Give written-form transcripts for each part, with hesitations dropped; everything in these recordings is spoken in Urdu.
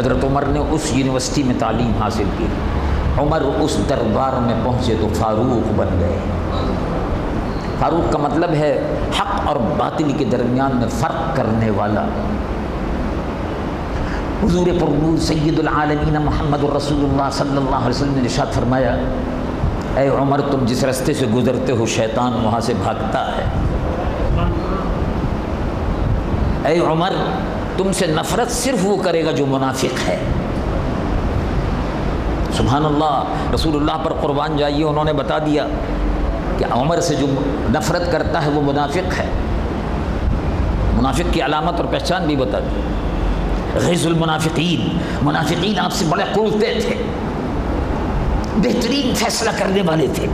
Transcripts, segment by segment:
حضرت عمر نے اس یونیورسٹی میں تعلیم حاصل کی، عمر اس دربار میں پہنچے تو فاروق بن گئے۔ فاروق کا مطلب ہے حق اور باطل کے درمیان میں فرق کرنے والا۔ حضور پرنور سید العالمین محمد الرسول اللہ صلی اللہ علیہ وسلم نے ارشاد فرمایا، اے عمر تم جس راستے سے گزرتے ہو شیطان وہاں سے بھاگتا ہے۔ اے عمر تم سے نفرت صرف وہ کرے گا جو منافق ہے۔ سبحان اللہ، رسول اللہ پر قربان جائیے، انہوں نے بتا دیا کہ عمر سے جو نفرت کرتا ہے وہ منافق ہے۔ منافق کی علامت اور پہچان بھی بتا دی، غیظ المنافقین، منافقین آپ سے بڑے قربتے تھے، بہترین فیصلہ کرنے والے تھے۔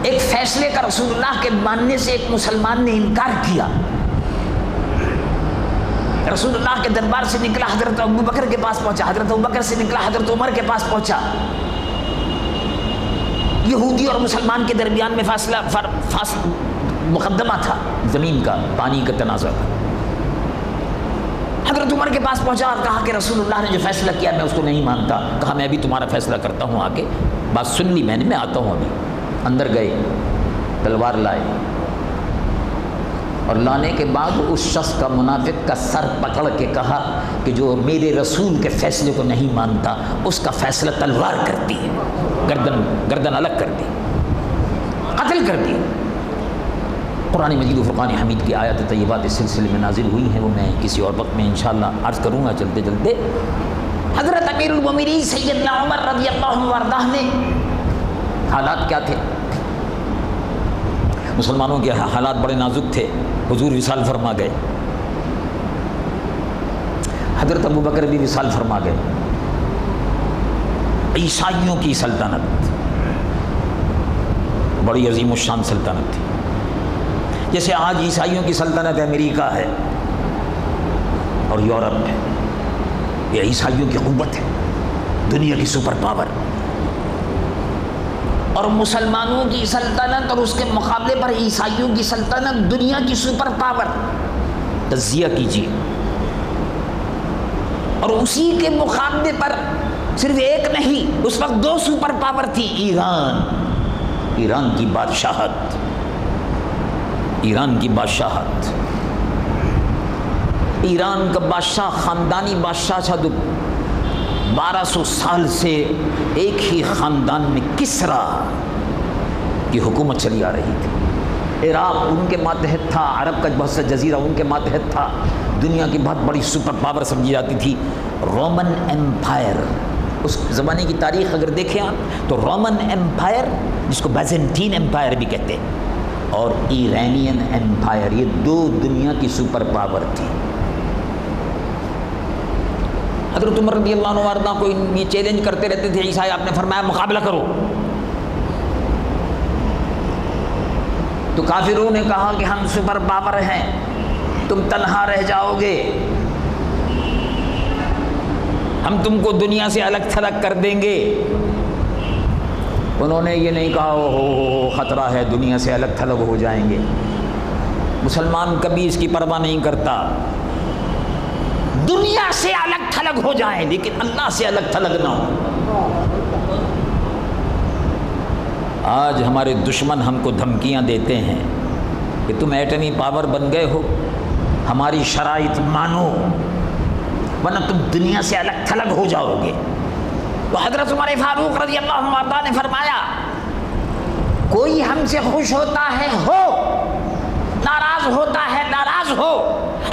ایک فیصلے کا رسول اللہ کے ماننے سے ایک مسلمان نے انکار کیا، رسول اللہ کے دربار سے نکلا، حضرت ابوبکر کے پاس پہنچا، حضرت ابوبکر سے نکلا، حضرت عمر کے پاس پہنچا۔ یہودی اور مسلمان کے درمیان میں مقدمہ تھا، زمین کا، پانی کا تنازع تھا۔ حضرت عمر کے پاس پہنچا اور کہا کہ رسول اللہ نے جو فیصلہ کیا میں اس کو نہیں مانتا۔ کہا میں ابھی تمہارا فیصلہ کرتا ہوں، آگے بات سن لی میں نے، میں آتا ہوں ابھی۔ اندر گئے، تلوار لائے، اور لانے کے بعد اس شخص کا، منافق کا سر پکڑ کے کہا کہ جو میرے رسول کے فیصلے کو نہیں مانتا اس کا فیصلہ تلوار کرتی ہے، گردن الگ کر دی، قتل کر دی۔ قرآن مجید و فرقان حمید کی آیات طیبات اس سلسلے میں نازل ہوئی ہیں، وہ میں کسی اور وقت میں انشاءاللہ عرض کروں گا چلتے چلتے۔ حضرت امیر المومنین سیدنا عمر رضی اللہ عنہ وارضاہ نے، حالات کیا تھے؟ مسلمانوں کے حالات بڑے نازک تھے، حضور وصال فرما گئے، حضرت ابوبکر بھی وصال فرما گئے۔ عیسائیوں کی سلطنت بڑی عظیم الشان سلطنت تھی، جیسے آج عیسائیوں کی سلطنت امریکہ ہے اور یورپ ہے، یہ عیسائیوں کی قوت ہے، دنیا کی سپر پاور۔ اور مسلمانوں کی سلطنت اور اس کے مقابلے پر عیسائیوں کی سلطنت دنیا کی سپر پاور۔ تجزیہ کیجیے، اور اسی کے مقابلے پر صرف ایک نہیں، اس وقت دو سپر پاور تھی، ایران کی بادشاہت، ایران کی بادشاہت۔ ایران کا بادشاہ خاندانی بادشاہ تھا، 1200 سال سے ایک ہی خاندان میں کسرا کی حکومت چلی آ رہی تھی۔ عراق ان کے ماتحت تھا، عرب کا بہت سا جزیرہ ان کے ماتحت تھا، دنیا کی بہت بڑی سپر پاور سمجھی جاتی تھی۔ رومن ایمپائر، اس زمانے کی تاریخ اگر دیکھیں آپ تو رومن ایمپائر، جس کو بیزنٹین ایمپائر بھی کہتے ہیں، اور ایرانین ایمپائر، یہ دو دنیا کی سپر پاور تھی۔ حضرت عمر رضی اللہ عنہ وارضاہ کو یہ چیلنج کرتے رہتے تھے عیسائی، آپ نے فرمایا مقابلہ کرو، تو کافروں نے کہا کہ ہم سپر پاور ہیں، تم تنہا رہ جاؤ گے، ہم تم کو دنیا سے الگ تھلگ کر دیں گے۔ انہوں نے یہ نہیں کہا ہو خطرہ ہے، دنیا سے الگ تھلگ ہو جائیں گے۔ مسلمان کبھی اس کی پرواہ نہیں کرتا، دنیا سے الگ تھلگ ہو جائیں لیکن اللہ سے الگ تھلگ نہ ہو۔ آج ہمارے دشمن ہم کو دھمکیاں دیتے ہیں کہ تم ایٹمی پاور بن گئے ہو، ہماری شرائط مانو ورنہ تم دنیا سے الگ تھلگ ہو جاؤ گے۔ تو حضرت عمر فاروق رضی اللہ عنہ نے فرمایا، کوئی ہم سے خوش ہوتا ہے ہو، ناراض ہوتا ہے ناراض ہو،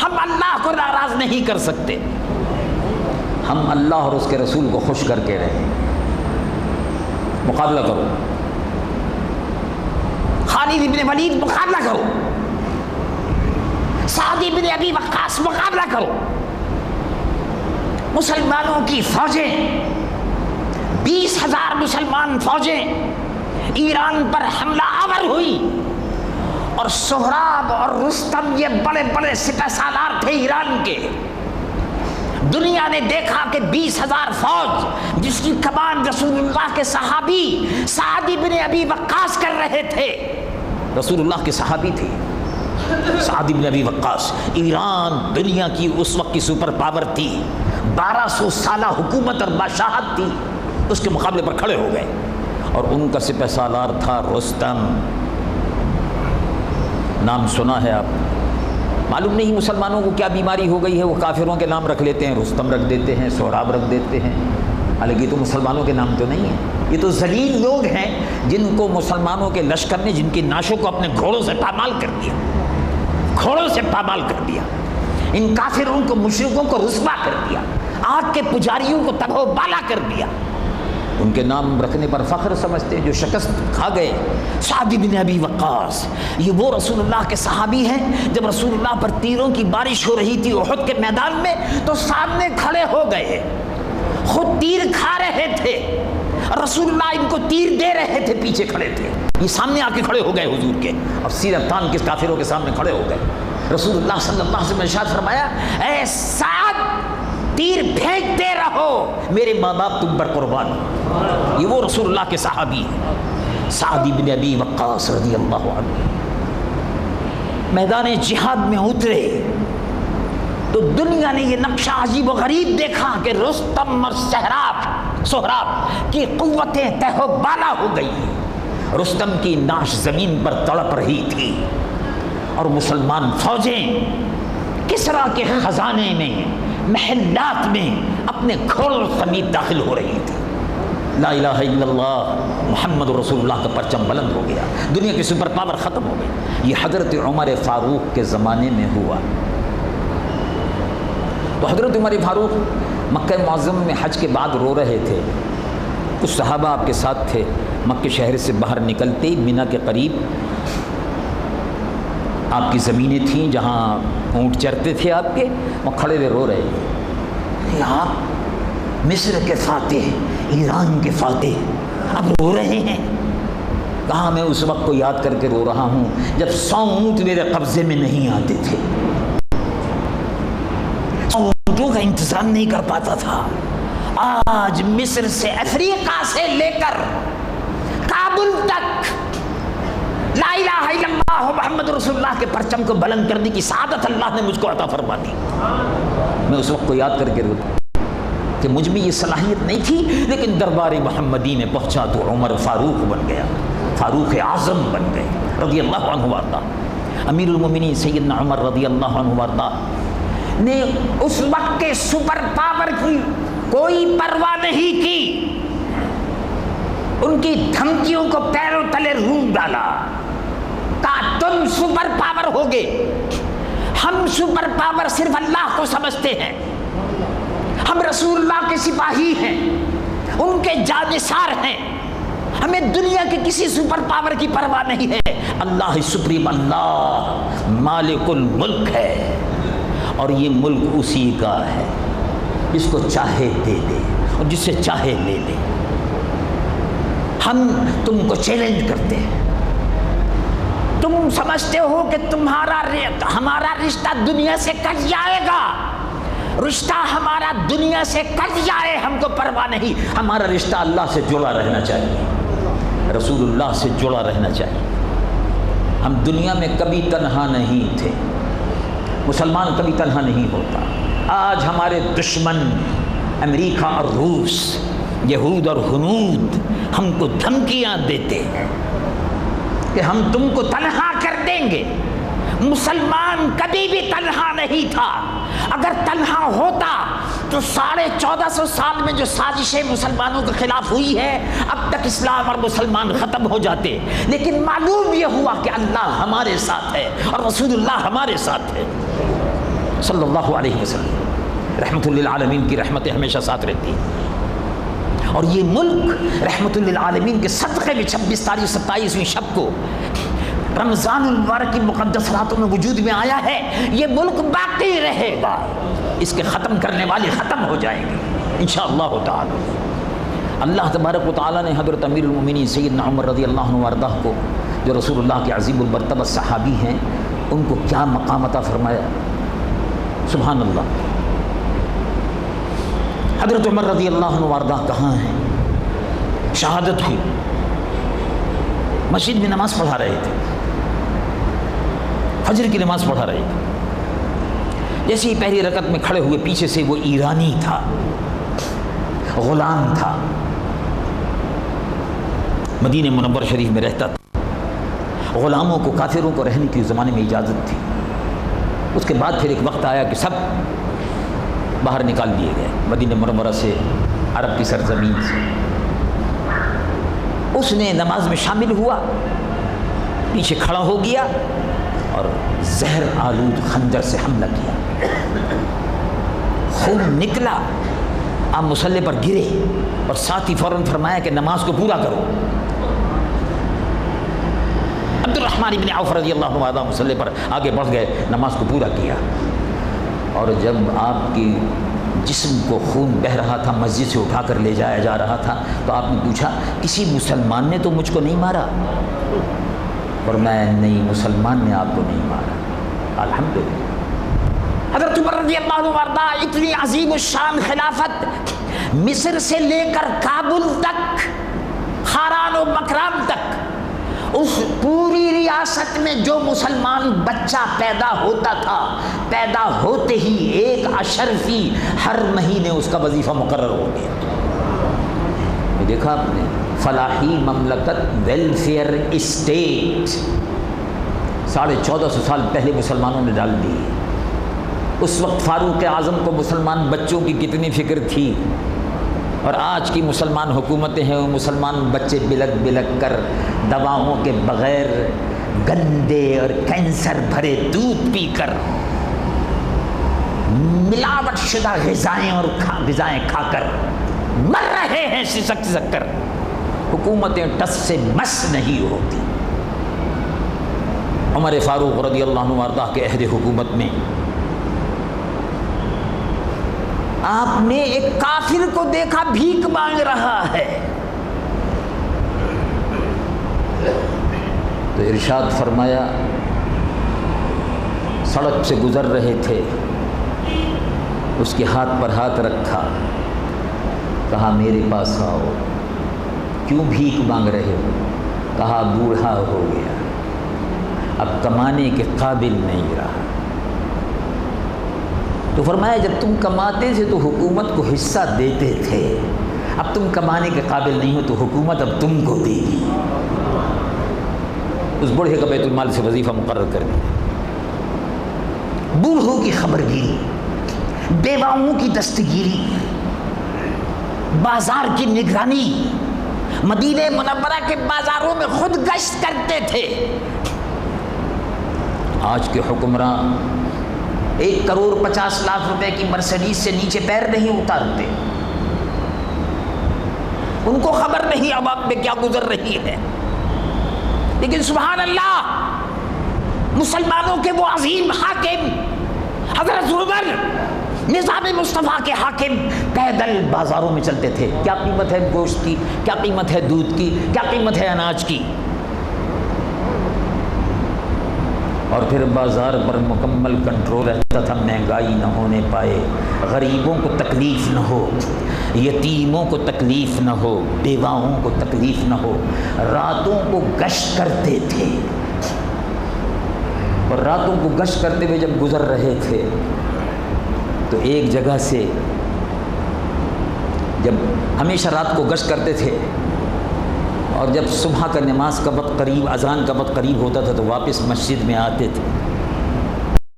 ہم اللہ کو ناراض نہیں کر سکتے، ہم اللہ اور اس کے رسول کو خوش کر کے رہیں۔ مقابلہ کرو، خالد بن ولید مقابلہ کرو، سعد بن ابی وقاص مقابلہ کرو۔ مسلمانوں کی فوجیں، 20,000 مسلمان فوجیں ایران پر حملہ آور ہوئی، اور سہراب اور رستم یہ بڑے بڑے سپہ سالار تھے ایران کے۔ دنیا نے دیکھا کہ 20,000 فوج جس کی کمان رسول اللہ کے صحابی سعد بن ابی وقاص کر رہے تھے، رسول اللہ کے صحابی تھے، سعد بن ابی وقاص، ایران دنیا کی اس وقت کی سپر پاور تھی، 1200 سالہ حکومت اور بادشاہت تھی، اس کے مقابلے پر کھڑے ہو گئے، اور ان کا سپہ سالار تھا رستم۔ نام سنا ہے آپ؟ معلوم نہیں مسلمانوں کو کیا بیماری ہو گئی ہے، وہ کافروں کے نام رکھ لیتے ہیں، رستم رکھ دیتے ہیں، سہراب رکھ دیتے ہیں، حالانکہ یہ تو مسلمانوں کے نام تو نہیں ہیں، یہ تو ذلیل لوگ ہیں جن کو مسلمانوں کے لشکر نے جن کی نعشوں کو اپنے گھوڑوں سے پامال کر دیا، گھوڑوں سے پامال کر دیا، ان کافروں کو مشرکوں کو رسوا کر دیا، آگ کے پجاریوں کو تباہ و بالا کر دیا۔ ان کے نام رکھنے پر فخر سمجھتے ہیں جو شکست کھا گئے۔ سعد بن ابی وقاص یہ وہ رسول اللہ کے صحابی ہیں، جب رسول اللہ پر تیروں کی بارش ہو رہی تھی احد کے میدان میں تو سامنے کھڑے ہو گئے، خود تیر کھا رہے تھے، رسول اللہ ان کو تیر دے رہے تھے، پیچھے کھڑے تھے، یہ سامنے آ کے کھڑے ہو گئے حضور کے، اب سینہ تان کے کافروں کے سامنے کھڑے ہو گئے۔ رسول اللہ صلی اللہ علیہ وسلم نے ارشاد فرمایا، اے سعد تیر پھینکتے رہو، میرے ماں باپ تم پر قربان ہو۔ یہ وہ رسول اللہ کے صحابی ہیں، سعد بن ابی وقاص رضی اللہ عنہ۔ میدان جہاد میں اترے تو دنیا نے یہ نقشہ عجیب و غریب دیکھا کہ رستم اور سہراب کی قوتیں تہ و بالا ہو گئی، رستم کی نعش زمین پر تڑپ رہی تھی، اور مسلمان فوجیں کسریٰ کے خزانے میں محلات میں اپنے گھوڑوں سمیت داخل ہو رہی تھی۔ لا الہ الا اللہ محمد رسول اللہ کا پرچم بلند ہو گیا، دنیا کی سپر پاور ختم ہو گئی۔ یہ حضرت عمر فاروق کے زمانے میں ہوا۔ تو حضرت عمر فاروق مکہ معظم میں حج کے بعد رو رہے تھے، کچھ صحابہ آپ کے ساتھ تھے، مکہ شہر سے باہر نکلتے ہی مینا کے قریب آپ کی زمینیں تھیں جہاں اونٹ چرتے تھے آپ کے، وہ کھڑے ہوئے رو رہے تھے، آپ مصر کے فاتح، ایران کے فاتح اب رو رہے ہیں؟ کہا میں اس وقت کو یاد کر کے رو رہا ہوں جب 100 اونٹ میرے قبضے میں نہیں آتے تھے، 100 اونٹوں کا انتظام نہیں کر پاتا تھا۔ آج مصر سے افریقہ سے لے کر کابل تک لا الہ الا اللہ محمد رسول اللہ کے پرچم کو بلند کرنے کی سعادت اللہ نے مجھ کو عطا فرما دی۔ میں اس وقت کو یاد کر کے روتا کہ مجھ میں یہ صلاحیت نہیں تھی، لیکن دربار محمدی میں پہنچا تو عمر فاروق بن گیا، فاروق اعظم بن گئے رضی اللہ عنہ وارضا۔ امیر المومنین سیدنا عمر رضی اللہ عنہ وارضا نے اس وقت کے سپر پاور کی کوئی پرواہ نہیں کی، ان کی دھمکیوں کو پیروں تلے روند ڈالا، کہا تم سپر پاور ہوگے، ہم سپر پاور صرف اللہ کو سمجھتے ہیں، ہم رسول اللہ کے سپاہی ہیں، ان کے جانثار ہیں، ہمیں دنیا کے کسی سپر پاور کی پرواہ نہیں ہے۔ اللہ سپریم، اللہ مالک الملک ہے، اور یہ ملک اسی کا ہے، جس کو چاہے دے دے اور جس سے چاہے لے لے۔ ہم تم کو چیلنج کرتے ہیں، تم سمجھتے ہو کہ ہمارا رشتہ دنیا سے کٹ جائے گا، رشتہ ہمارا دنیا سے کٹ جائے ہم کو پرواہ نہیں، ہمارا رشتہ اللہ سے جڑا رہنا چاہیے، رسول اللہ سے جڑا رہنا چاہیے۔ ہم دنیا میں کبھی تنہا نہیں تھے، مسلمان کبھی تنہا نہیں ہوتا۔ آج ہمارے دشمن امریکہ اور روس، یہود اور ہنود ہم کو دھمکیاں دیتے ہیں کہ ہم تم کو تنہا کر دیں گے۔ مسلمان کبھی بھی تنہا نہیں تھا، اگر تنہا ہوتا تو 1450 سال میں جو سازشیں مسلمانوں کے خلاف ہوئی ہے اب تک اسلام اور مسلمان ختم ہو جاتے، لیکن معلوم یہ ہوا کہ اللہ ہمارے ساتھ ہے اور رسول اللہ ہمارے ساتھ ہے صلی اللہ علیہ وسلم۔ رحمت للعالمین کی رحمتیں ہمیشہ ساتھ رہتی ہیں، اور یہ ملک رحمت للعالمین کے صدقے میں 26 تاریخ 27ویں شب کو رمضان المبارک کی مقدس راتوں میں وجود میں آیا ہے۔ یہ ملک باقی رہے گا، اس کے ختم کرنے والے ختم ہو جائیں گے انشاءاللہ تعالی۔ اللہ تبارک و تعالی نے حضرت امیر المومنین سیدنا عمر رضی اللہ عنہ وارضہ کو، جو رسول اللہ کے عظیم المرتبہ صحابی ہیں، ان کو کیا مقام عطا فرمایا، سبحان اللہ۔ حضرت عمر رضی اللہ عنہ وارضہ کہاں ہیں؟ شہادت ہوئی، مسجد میں نماز پڑھا رہے تھے، فجر کی نماز پڑھا رہے تھے. جیسے ہی پہلی رکعت میں کھڑے ہوئے، پیچھے سے وہ ایرانی تھا، غلام تھا، مدینہ منور شریف میں رہتا تھا. غلاموں کو، کافروں کو رہنے کی اس زمانے میں اجازت تھی. اس کے بعد پھر ایک وقت آیا کہ سب باہر نکال دیے گئے مدینہ منورہ سے، عرب کی سرزمین سے. اس نے نماز میں شامل ہوا، پیچھے کھڑا ہو گیا اور زہر آلود خنجر سے حملہ کیا. خون نکلا، آپ مصلی پر گرے اور ساتھ ہی فوراً فرمایا کہ نماز کو پورا کرو. عبد الرحمن بن عوف رضی اللہ عنہ مصلی پر آگے بڑھ گئے، نماز کو پورا کیا. اور جب آپ کی جسم کو خون بہہ رہا تھا، مسجد سے اٹھا کر لے جایا جا رہا تھا، تو آپ نے پوچھا کسی مسلمان نے تو مجھ کو نہیں مارا؟ اور میں نہیں، مسلمان نے آپ کو نہیں مارا. الحمدللہ. حضرت عمر رضی اللہ عنہ اتنی عظیم الشان خلافت، مصر سے لے کر کابل تک، خاران و مکران تک، اس پوری ریاست میں جو مسلمان بچہ پیدا ہوتا تھا، پیدا ہوتے ہی ایک اشرفی ہر مہینے اس کا وظیفہ مقرر ہو گیا. دیکھا آپ نے، فلاحی مملکت، ویلفیئر اسٹیٹ 1450 سال پہلے مسلمانوں نے ڈال دی. اس وقت فاروق اعظم کو مسلمان بچوں کی کتنی فکر تھی، اور آج کی مسلمان حکومتیں ہیں وہ مسلمان بچے بلک بلک کر دواؤں کے بغیر گندے اور کینسر بھرے دودھ پی کر، ملاوٹ شدہ غذائیں اور غذائیں کھا کر مر رہے ہیں سسک سسک کر. حکومتیں ٹس سے مس نہیں ہوتی. عمر فاروق رضی اللہ عنہ وارضاہ کے عہد حکومت میں آپ نے ایک کافر کو دیکھا بھیک مانگ رہا ہے، تو ارشاد فرمایا، سڑک سے گزر رہے تھے، اس کے ہاتھ پر ہاتھ رکھا، کہا میرے پاس آؤ. کیوں بھیک مانگ رہے ہو؟ کہا بوڑھا ہو گیا، اب کمانے کے قابل نہیں رہا. تو فرمایا جب تم کماتے تھے تو حکومت کو حصہ دیتے تھے، اب تم کمانے کے قابل نہیں ہو تو حکومت اب تم کو دے گی. اس بوڑھے کا بیت المال سے وظیفہ مقرر کر دیا. بوڑھوں کی خبر گیری، بیواؤں کی دستگیری، بازار کی نگرانی. مدینہ منورہ کے بازاروں میں خود گشت کرتے تھے. آج کے حکمراں 1,50,00,000 روپے کی مرسڈیز سے نیچے پیر نہیں اتارتے. ان کو خبر نہیں عوام میں کیا گزر رہی ہے. لیکن سبحان اللہ، مسلمانوں کے وہ عظیم حاکم حضرت عمر، نظام مصطفیٰ کے حاکم، پیدل بازاروں میں چلتے تھے. کیا قیمت ہے گوشت کی، کیا قیمت ہے دودھ کی، کیا قیمت ہے اناج کی. اور پھر بازار پر مکمل کنٹرول رہتا تھا، مہنگائی نہ ہونے پائے، غریبوں کو تکلیف نہ ہو، یتیموں کو تکلیف نہ ہو، بیواؤں کو تکلیف نہ ہو. راتوں کو گشت کرتے تھے، اور راتوں کو گشت کرتے ہوئے جب گزر رہے تھے تو ایک جگہ سے، جب ہمیشہ رات کو گشت کرتے تھے اور جب صبح کا نماز کا وقت قریب، اذان کا وقت قریب ہوتا تھا تو واپس مسجد میں آتے تھے.